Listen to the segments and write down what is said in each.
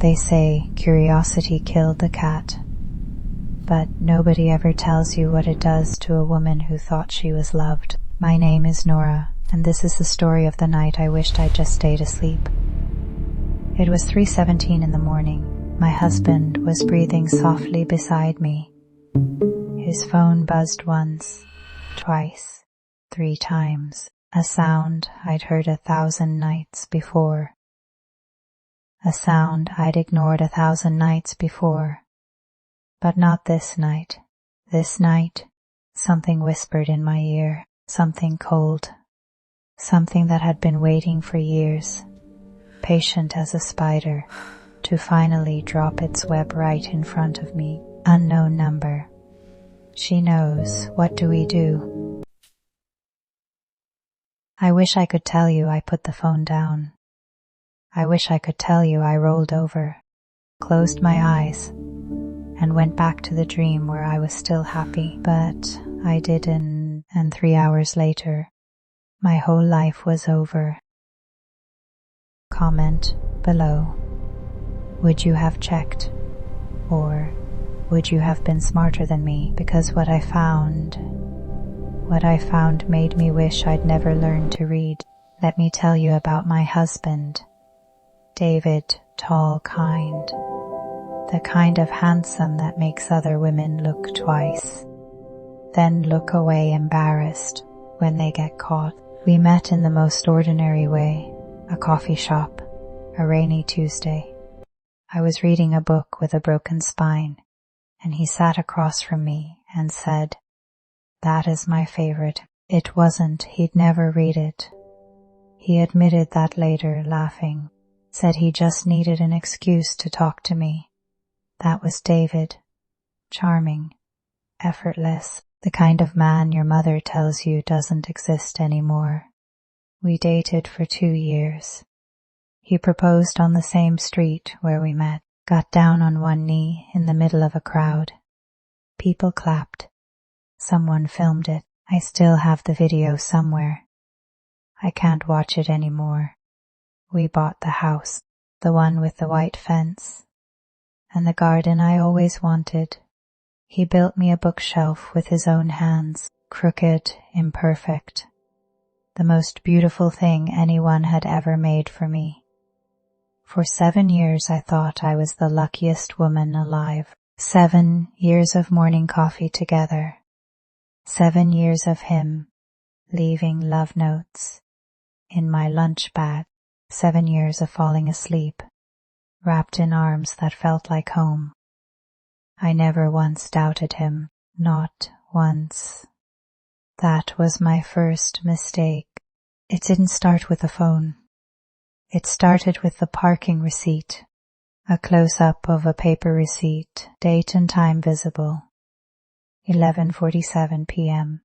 They say curiosity killed the cat, but nobody ever tells you what it does to a woman who thought she was loved. My name is Nora, and this is the story of the night I wished I'd just stayed asleep. It was 3:17 in the morning. My husband was breathing softly beside me. His phone buzzed once, twice, 3 times, a sound I'd heard 1,000 nights before. A sound I'd ignored 1,000 nights before. But not this night. This night, something whispered in my ear, something cold, something that had been waiting for years, patient as a spider, to finally drop its web right in front of me. Unknown number. She knows. What do we do? I wish I could tell you I put the phone down. I wish I could tell you I rolled over, closed my eyes, and went back to the dream where I was still happy. But I didn't, and 3 hours later, my whole life was over. Comment below. Would you have checked? Or would you have been smarter than me? Because what I found made me wish I'd never learned to read. Let me tell you about my husband. David, tall, kind. The kind of handsome that makes other women look twice, then look away embarrassed when they get caught. We met in the most ordinary way, a coffee shop, a rainy Tuesday. I was reading a book with a broken spine, and he sat across from me and said, "That is my favorite." It wasn't, he'd never read it. He admitted that later, laughing, said he just needed an excuse to talk to me. That was David. Charming, effortless, the kind of man your mother tells you doesn't exist anymore. We dated for 2 years. He proposed on the same street where we met, got down on one knee in the middle of a crowd. People clapped. Someone filmed it. I still have the video somewhere. I can't watch it anymore. We bought the house, the one with the white fence, and the garden I always wanted. He built me a bookshelf with his own hands, crooked, imperfect. The most beautiful thing anyone had ever made for me. For 7 years I thought I was the luckiest woman alive. 7 years of morning coffee together. 7 years of him leaving love notes in my lunch bag. 7 years of falling asleep, wrapped in arms that felt like home. I never once doubted him, not once. That was my first mistake. It didn't start with a phone. It started with the parking receipt, a close-up of a paper receipt, date and time visible, 11:47 p.m.,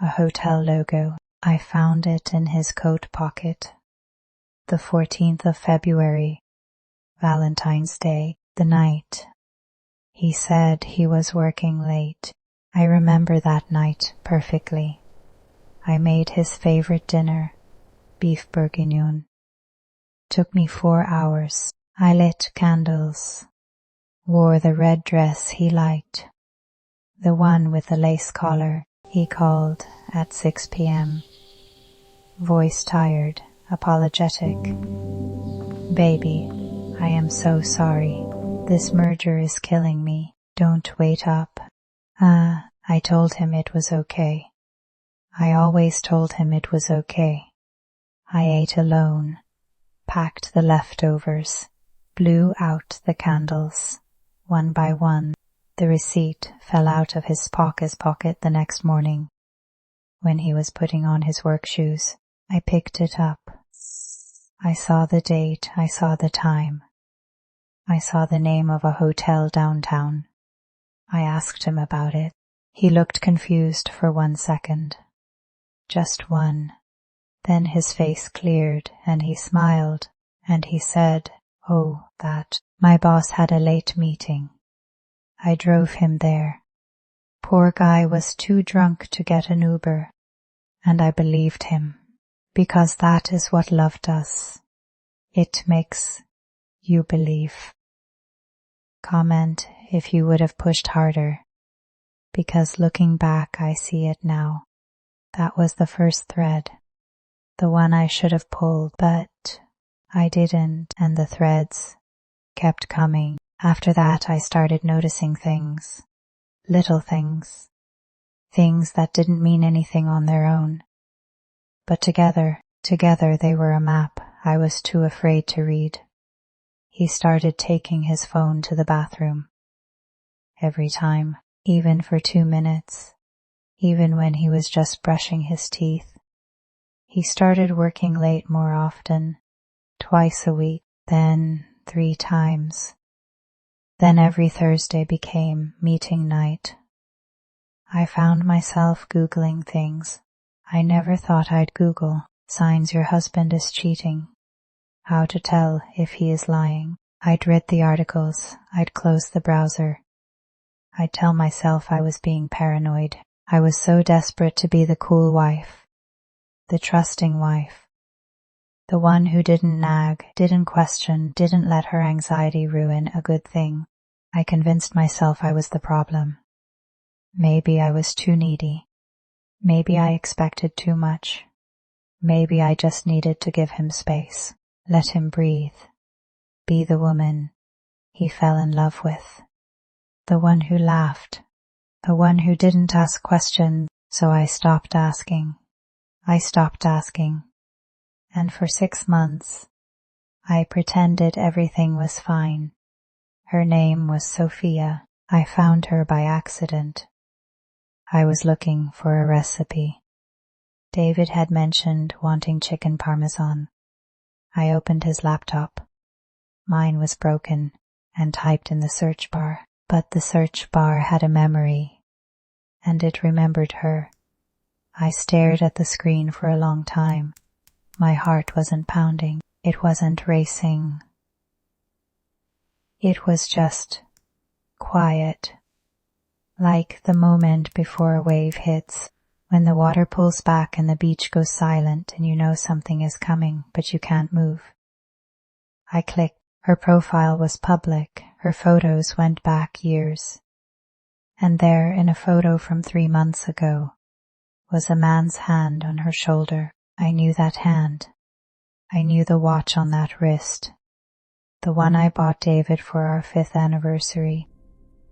a hotel logo. I found it in his coat pocket. The 14th of February, Valentine's Day, the night. He said he was working late. I remember that night perfectly. I made his favorite dinner, beef bourguignon. Took me 4 hours. I lit candles, wore the red dress he liked, the one with the lace collar. He called at 6 p.m. Voice tired, apologetic. "Baby, I am so sorry. This merger is killing me. Don't wait up." I told him it was okay. I always told him it was okay. I ate alone, packed the leftovers, blew out the candles, one by one. The receipt fell out of his pocket the next morning. When he was putting on his work shoes, I picked it up. I saw the date, I saw the time. I saw the name of a hotel downtown. I asked him about it. He looked confused for 1 second. Just one. Then his face cleared and he smiled and he said, "Oh, that. My boss had a late meeting. I drove him there. Poor guy was too drunk to get an Uber." And I believed him, because that is what love does. It makes you believe. Comment if you would have pushed harder, because looking back I see it now. That was the first thread, the one I should have pulled, but I didn't, and the threads kept coming. After that I started noticing things, little things, things that didn't mean anything on their own, but together they were a map I was too afraid to read. He started taking his phone to the bathroom. Every time, even for 2 minutes, even when he was just brushing his teeth. He started working late more often, twice a week, then 3 times. Then every Thursday became meeting night. I found myself Googling things I never thought I'd Google. Signs your husband is cheating. How to tell if he is lying. I'd read the articles. I'd close the browser. I'd tell myself I was being paranoid. I was so desperate to be the cool wife, the trusting wife, the one who didn't nag, didn't question, didn't let her anxiety ruin a good thing. I convinced myself I was the problem. Maybe I was too needy. Maybe I expected too much. Maybe I just needed to give him space, let him breathe, be the woman he fell in love with, the one who laughed, the one who didn't ask questions. So I stopped asking. And for 6 months, I pretended everything was fine. Her name was Sophia. I found her by accident. I was looking for a recipe. David had mentioned wanting chicken parmesan. I opened his laptop. Mine was broken and typed in the search bar, but the search bar had a memory, and it remembered her. I stared at the screen for a long time. My heart wasn't pounding. It wasn't racing. It was just quiet, like the moment before a wave hits, when the water pulls back and the beach goes silent and you know something is coming, but you can't move. I clicked. Her profile was public. Her photos went back years. And there, in a photo from 3 months ago, was a man's hand on her shoulder. I knew that hand. I knew the watch on that wrist. The one I bought David for our 5th anniversary.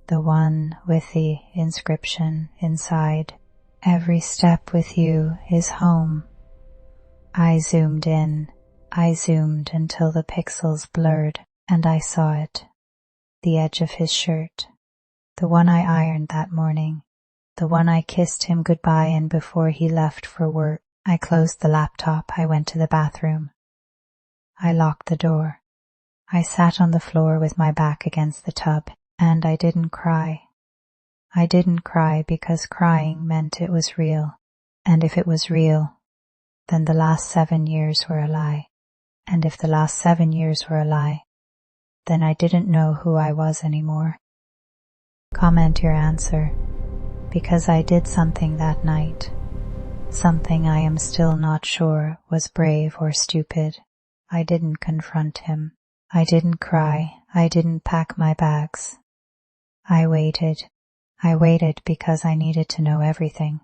The one with the inscription inside, "Every step with you is home." I zoomed in. I zoomed until the pixels blurred, and I saw it. The edge of his shirt. The one I ironed that morning. The one I kissed him goodbye in before he left for work. I closed the laptop. I went to the bathroom. I locked the door. I sat on the floor with my back against the tub, and I didn't cry. I didn't cry because crying meant it was real. And if it was real, then the last 7 years were a lie. And if the last 7 years were a lie, then I didn't know who I was anymore. Comment your answer, because I did something that night. Something I am still not sure was brave or stupid. I didn't confront him. I didn't cry. I didn't pack my bags. I waited. I waited because I needed to know everything.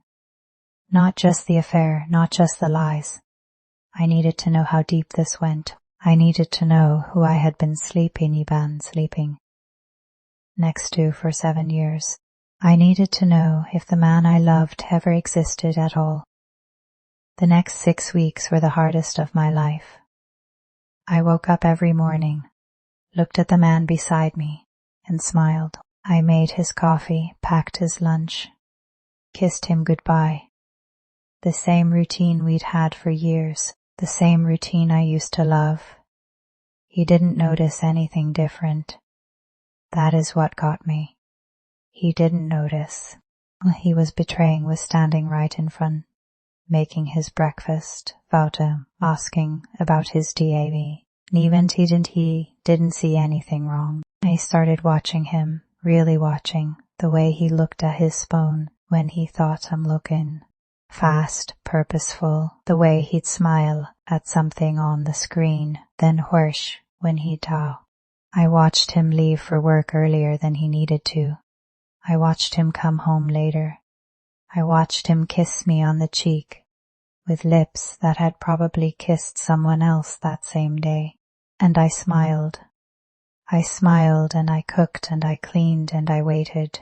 Not just the affair, not just the lies. I needed to know how deep this went. I needed to know who I had been sleeping next to for 7 years. I needed to know if the man I loved ever existed at all. The next 6 weeks were the hardest of my life. I woke up every morning, looked at the man beside me, and smiled. I made his coffee, packed his lunch, kissed him goodbye. The same routine we'd had for years, the same routine I used to love. He didn't notice anything different. That is what got me. He didn't notice. He was betraying, was standing right in front, making his breakfast, Wouter, asking about his DAV. Even he didn't see anything wrong. I started watching him, really watching, the way he looked at his phone when he thought I'm looking. Fast, purposeful, the way he'd smile at something on the screen, then whoosh when he'd talk. I watched him leave for work earlier than he needed to. I watched him come home later. I watched him kiss me on the cheek with lips that had probably kissed someone else that same day. And I smiled. I smiled and I cooked and I cleaned and I waited.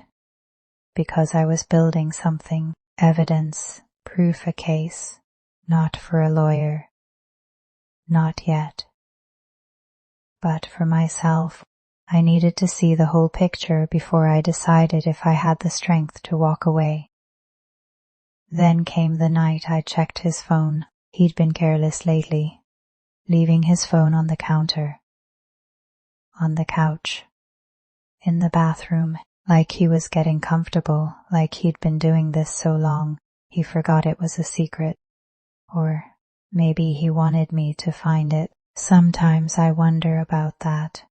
Because I was building something, evidence, proof, a case, not for a lawyer. Not yet. But for myself, I needed to see the whole picture before I decided if I had the strength to walk away. Then came the night I checked his phone. He'd been careless lately, leaving his phone on the counter, on the couch, in the bathroom, like he was getting comfortable, like he'd been doing this so long, he forgot it was a secret. Or maybe he wanted me to find it. Sometimes I wonder about that.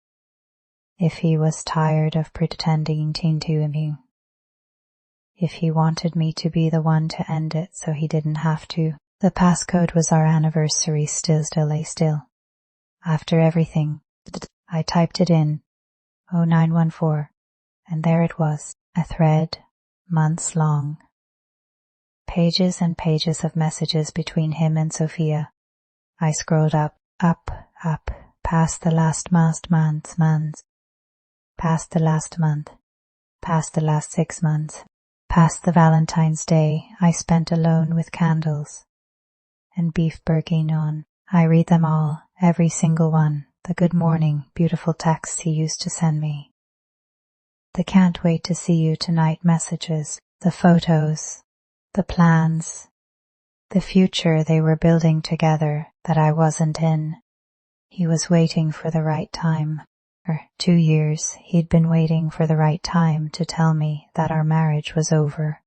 If he was tired of pretending to me. If he wanted me to be the one to end it so he didn't have to. The passcode was our anniversary still. After everything, I typed it in, 0914, and there it was, a thread, months long. Pages and pages of messages between him and Sophia. I scrolled up, past the last months, past the last month, past the last 6 months, past the Valentine's Day I spent alone with candles and beef bourguignon. I read them all, every single one, the good morning, beautiful texts he used to send me. The can't wait to see you tonight messages, the photos, the plans, the future they were building together that I wasn't in. He was waiting for the right time. For 2 years, he'd been waiting for the right time to tell me that our marriage was over,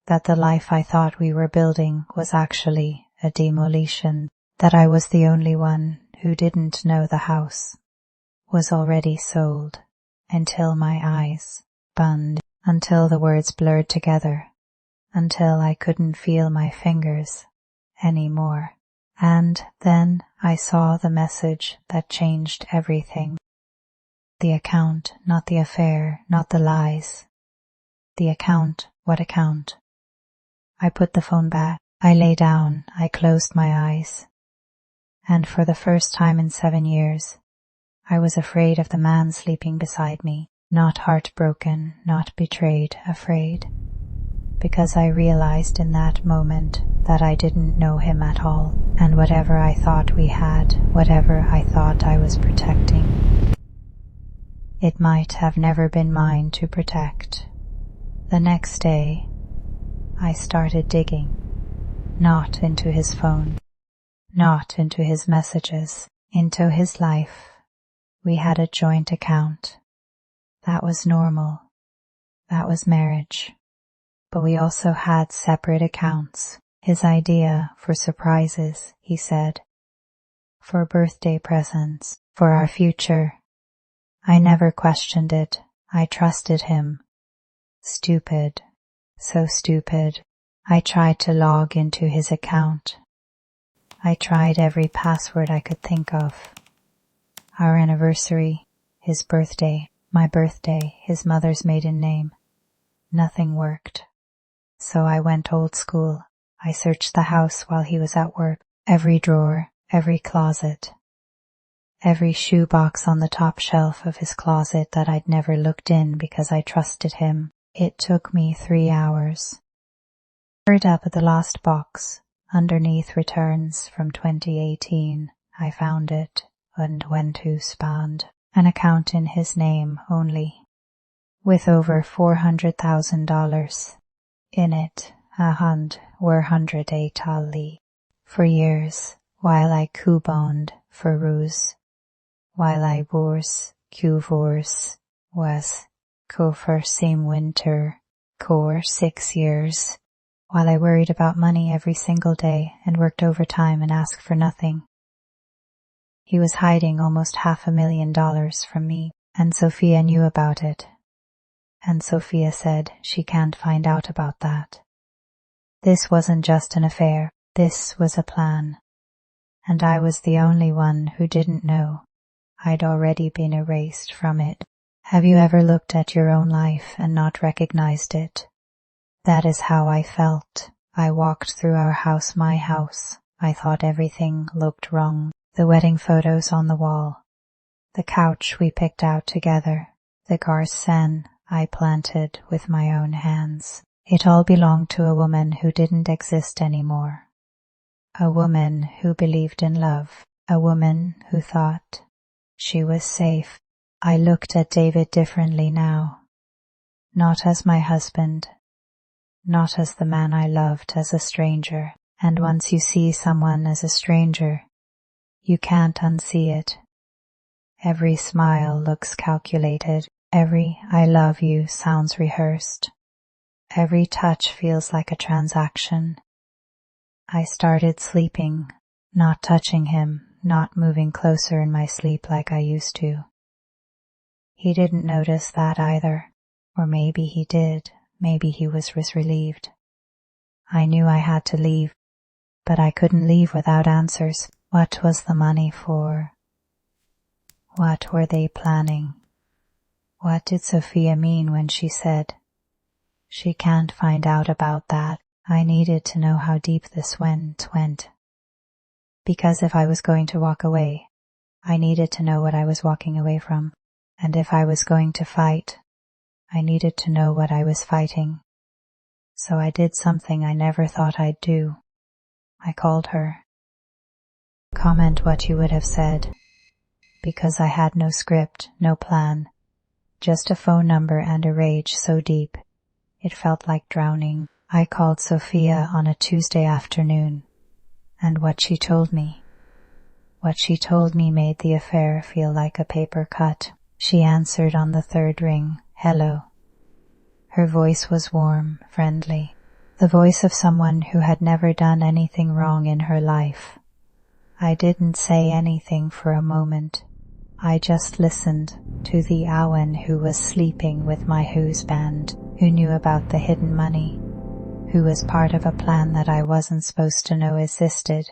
that the life I thought we were building was actually a demolition, that I was the only one who didn't know the house was already sold, until my eyes bunned, until the words blurred together, until I couldn't feel my fingers anymore. And then I saw the message that changed everything. The account, not the affair, not the lies. The account, what account? I put the phone back. I lay down. I closed my eyes. And for the first time in 7 years, I was afraid of the man sleeping beside me. Not heartbroken, not betrayed, afraid. Because I realized in that moment that I didn't know him at all, and whatever I thought we had, whatever I thought I was protecting, it might have never been mine to protect. The next day, I started digging, not into his phone, not into his messages, into his life. We had a joint account. That was normal. That was marriage. But we also had separate accounts. His idea for surprises, he said. For birthday presents, for our future. I never questioned it. I trusted him. Stupid. So stupid. I tried to log into his account. I tried every password I could think of. Our anniversary, his birthday, my birthday, his mother's maiden name. Nothing worked. So I went old school. I searched the house while he was at work. Every drawer, every closet, every shoebox on the top shelf of his closet that I'd never looked in because I trusted him. It took me 3 hours. Hurried up at the last box, underneath returns from 2018. I found it and went to spanned. An account in his name only, with over $400,000 in it. A hund were 100 tali. For years, while I couponed for ruse, while I bors, cuvors, was cofer same winter, core 6 years, while I worried about money every single day and worked overtime and asked for nothing. He was hiding almost $500,000 from me, and Sophia knew about it. And Sophia said she can't find out about that. This wasn't just an affair, this was a plan. And I was the only one who didn't know. I'd already been erased from it. Have you ever looked at your own life and not recognized it? That is how I felt. I walked through our house, my house. I thought everything looked wrong. The wedding photos on the wall, the couch we picked out together, the garsen I planted with my own hands. It all belonged to a woman who didn't exist anymore. A woman who believed in love. A woman who thought she was safe. I looked at David differently now. Not as my husband, not as the man I loved, as a stranger. And once you see someone as a stranger, you can't unsee it. Every smile looks calculated. Every I love you sounds rehearsed. Every touch feels like a transaction. I started sleeping, not touching him, not moving closer in my sleep like I used to. He didn't notice that either. Or maybe he did. Maybe he was relieved. I knew I had to leave, but I couldn't leave without answers. What was the money for? What were they planning? What did Sophia mean when she said, "She can't find out about that"? I needed to know how deep this went. Because if I was going to walk away, I needed to know what I was walking away from. And if I was going to fight, I needed to know what I was fighting. So I did something I never thought I'd do. I called her. Comment what you would have said. Because I had no script, no plan. Just a phone number and a rage so deep, it felt like drowning. I called Sophia on a Tuesday afternoon. And what she told me made the affair feel like a paper cut. She answered on the third ring. Hello. Her voice was warm, friendly. The voice of someone who had never done anything wrong in her life. I didn't say anything for a moment. I just listened to the Owen who was sleeping with my husband, who knew about the hidden money, who was part of a plan that I wasn't supposed to know existed.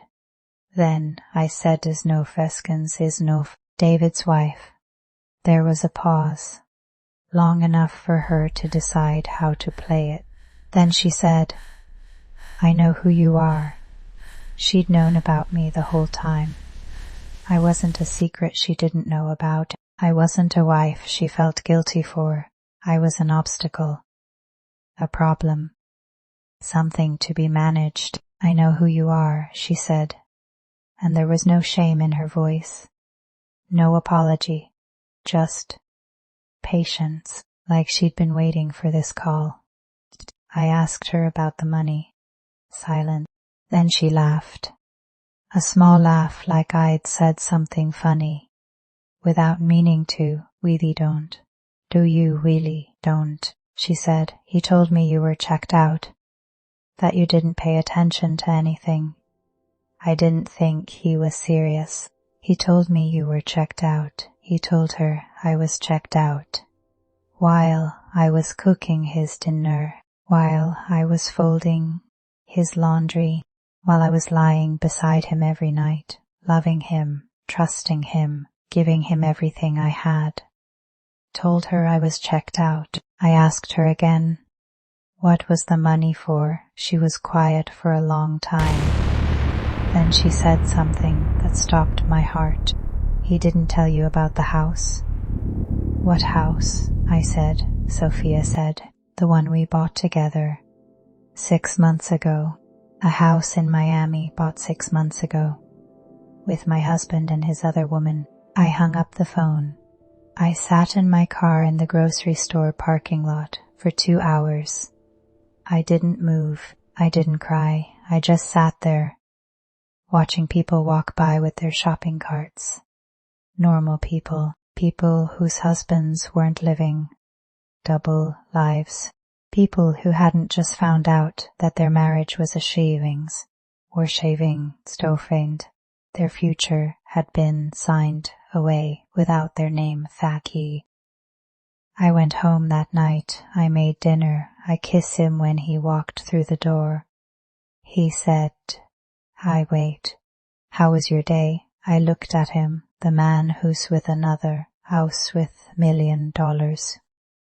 Then I said is no Feskens is no David's wife. There was a pause, long enough for her to decide how to play it. Then she said, I know who you are. She'd known about me the whole time. I wasn't a secret she didn't know about. I wasn't a wife she felt guilty for. I was an obstacle, a problem, something to be managed. I know who you are, she said, and there was no shame in her voice, no apology, just patience, like she'd been waiting for this call. I asked her about the money. Silent. Then she laughed. A small laugh like I'd said something funny. Without meaning to, really don't. Do you really don't? She said, he told me you were checked out. That you didn't pay attention to anything. I didn't think he was serious. He told me you were checked out. He told her I was checked out. While I was cooking his dinner, while I was folding his laundry, while I was lying beside him every night, loving him, trusting him, giving him everything I had. Told her I was checked out. I asked her again, what was the money for? She was quiet for a long time. Then she said something that stopped my heart. He didn't tell you about the house? What house? I said. Sophia said, the one we bought together 6 months ago. A house in Miami bought 6 months ago. With my husband and his other woman. I hung up the phone. I sat in my car in the grocery store parking lot for 2 hours. I didn't move. I didn't cry. I just sat there, watching people walk by with their shopping carts. Normal people. People whose husbands weren't living double lives. People who hadn't just found out that their marriage was a shavings, or shaving stofend. Their future had been signed away without their name Thaki. I went home that night. I made dinner. I kissed him when he walked through the door. He said, "Hi, wait. How was your day?" I looked at him. the man who's with another, house with $1,000,000.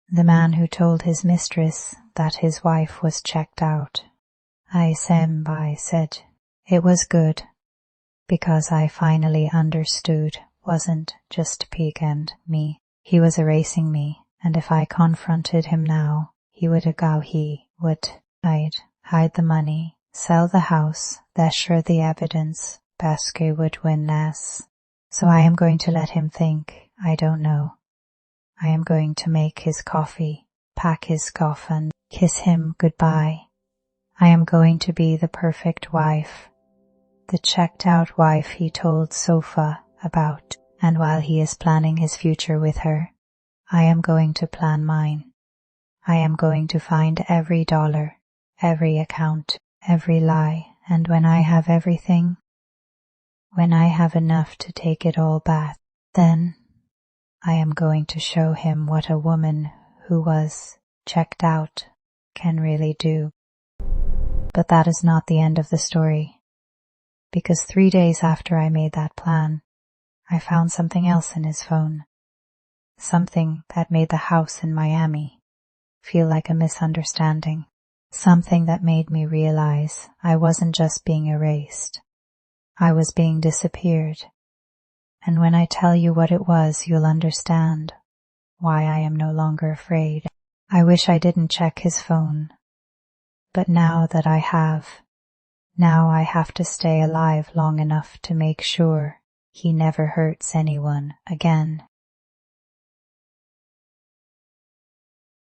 The man who told his mistress that his wife was checked out. I said it was good, because I finally understood wasn't just Peekend me. He was erasing me, and if I confronted him now, he would I'd hide the money, sell the house, share the evidence, Basque would win less. So I am going to let him think I don't know. I am going to make his coffee, pack his coffin, kiss him goodbye. I am going to be the perfect wife, the checked out wife he told Sofa about, and while he is planning his future with her, I am going to plan mine. I am going to find every dollar, every account, every lie, and when I have everything, when I have enough to take it all back, then I am going to show him what a woman who was checked out can really do. But that is not the end of the story, because 3 days after I made that plan, I found something else in his phone. Something that made the house in Miami feel like a misunderstanding. Something that made me realize I wasn't just being erased. I was being disappeared. And when I tell you what it was, you'll understand why I am no longer afraid. I wish I didn't check his phone. But now that I have, now I have to stay alive long enough to make sure he never hurts anyone again.